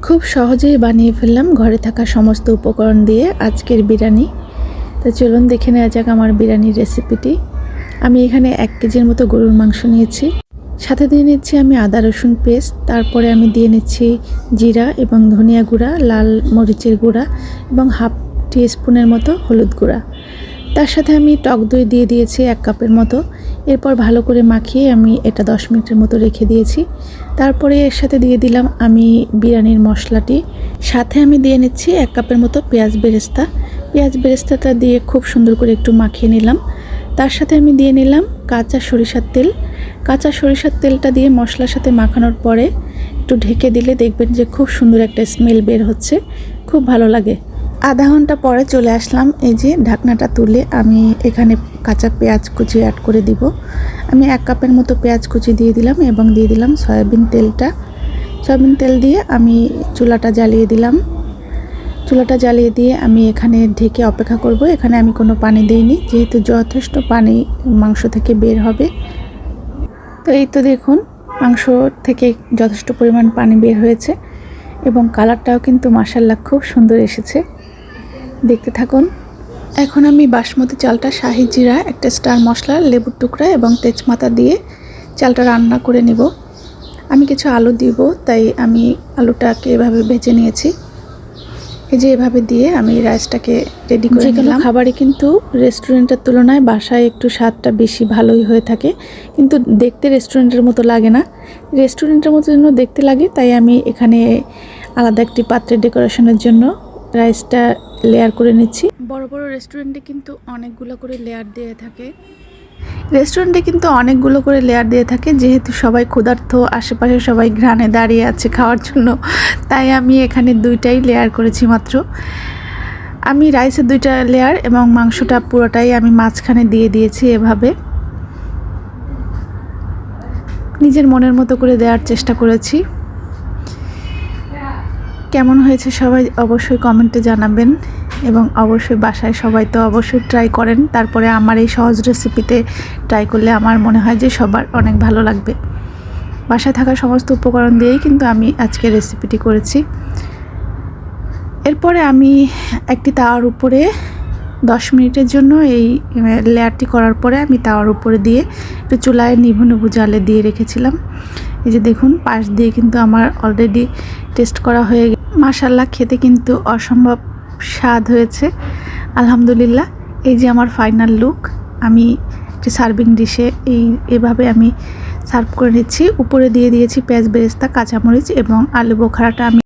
খুব সহজেই বানিয়ে ফেললাম ঘরে থাকা সমস্ত উপকরণ দিয়ে আজকের বিরিয়ানি। তো চলুন দেখে নেওয়া যাক আমার বিরিয়ানির রেসিপিটি। আমি এখানে 1 কেজির মতো গরুর মাংস নিয়েছি, সাথে দিয়ে নিচ্ছি আমি আদা রসুন পেস্ট, তারপরে আমি দিয়ে নিচ্ছি জিরা এবং ধনিয়া গুঁড়া, লাল মরিচের গুঁড়া এবং হাফ টিস্পুনের মতো হলুদ গুঁড়া। তার সাথে আমি টক দই দিয়ে দিয়েছি 1 কাপের মতো। এরপর ভালো করে মাখিয়ে আমি এটা 10 মিনিটের মতো রেখে দিয়েছি। তারপরে এর সাথে দিয়ে দিলাম আমি বিরিয়ানির মশলাটি, সাথে আমি দিয়ে নিচ্ছি 1 কাপের মতো পেঁয়াজ বেরেস্তা। পেঁয়াজ বেরেস্তাটা দিয়ে খুব সুন্দর করে একটু মাখিয়ে নিলাম। তার সাথে আমি দিয়ে নিলাম কাঁচা সরিষার তেল। কাঁচা সরিষার তেলটা দিয়ে মশলার সাথে মাখানোর পরে একটু ঢেকে দিলে দেখবেন যে খুব সুন্দর একটা স্মেল বের হচ্ছে, খুব ভালো লাগে। আধা ঘন্টা পরে চলে আসলাম। এই যে ঢাকনাটা তুলে আমি এখানে কাঁচা পেঁয়াজ কুচি অ্যাড করে দিব। আমি 1 কাপের মতো পেঁয়াজ কুচি দিয়ে দিলাম এবং দিয়ে দিলাম সয়াবিন তেলটা। সয়াবিন তেল দিয়ে আমি চুলাটা জ্বালিয়ে দিলাম। চুলাটা জ্বালিয়ে দিয়ে আমি এখানে ঢেকে অপেক্ষা করব। এখানে আমি কোনো পানি দিইনি, যেহেতু যথেষ্ট পানি মাংস থেকে বের হবে। তো এই তো দেখুন, মাংস থেকে যথেষ্ট পরিমাণ পানি বের হয়েছে এবং কালারটাও কিন্তু মাশাআল্লাহ খুব সুন্দর এসেছে। দেখতে থাকুন। এখন আমি বাসমতি চালটা শাহি জিরা, একটা স্টার মশলা, লেবুর টুকরা এবং তেজপাতা দিয়ে চালটা রান্না করে নেব। আমি কিছু আলু দিব, তাই আমি আলুটাকে এভাবে ভেজে নিয়েছি। এই যে এভাবে দিয়ে আমি রাইসটাকে রেডি করে নিলাম। খাবারই কিন্তু রেস্টুরেন্টের তুলনায় বাসায় একটু স্বাদটা বেশি ভালোই হয়ে থাকে, কিন্তু দেখতে রেস্টুরেন্টের মতো লাগে না। রেস্টুরেন্টের মতো যেন দেখতে লাগে, তাই আমি এখানে আলাদা একটি পাত্রে ডেকোরেশনের জন্য রাইসটা লেয়ার করে নিচ্ছি। বড় বড় রেস্টুরেন্টে কিন্তু অনেকগুলো করে লেয়ার দিয়ে থাকে। যেহেতু সবাই ক্ষুধার্ত, আশেপাশে সবাই ঘ্রাণে দাঁড়িয়ে আছে খাওয়ার জন্য, তাই আমি এখানে 2টাই লেয়ার করেছি মাত্র। আমি রাইসের 2টা লেয়ার এবং মাংসটা পুরোটাই আমি মাঝখানে দিয়ে দিয়েছি। এভাবে নিজের মনের মতো করে দেওয়ার চেষ্টা করেছি। কেমন হয়েছে সবাই অবশ্যই কমেন্টে জানাবেন এবং অবশ্যই বাসায় সবাই তো অবশ্যই ট্রাই করেন। তারপরে আমার এই সহজ রেসিপিতে ট্রাই করলে আমার মনে হয় যে সবার অনেক ভালো লাগবে। বাসায় থাকা সমস্ত উপকরণ দিয়েই কিন্তু আমি আজকে রেসিপিটি করেছি। এরপরে আমি একটি তাওয়ার উপরে 10 মিনিটের জন্য এই লেয়ারটি করার পরে আমি তাওয়ার উপরে দিয়ে একটু চুলায় নিভু নিভু জালে দিয়ে রেখেছিলাম। এই যে দেখুন, পাশ দিয়ে কিন্তু আমার অলরেডি টেস্ট করা হয়ে গেছে। মাশাআল্লাহ, খেতে কিন্তু অসম্ভব স্বাদ হয়েছে, আলহামদুলিল্লাহ। এই যে আমার ফাইনাল লুক। আমি একটি সার্ভিং ডিশে এভাবে আমি সার্ভ করে নিচ্ছি। উপরে দিয়ে দিয়েছি পেঁয়াজ বেরেস্তা, কাঁচামরিচ এবং আলু বোখারাটা আমি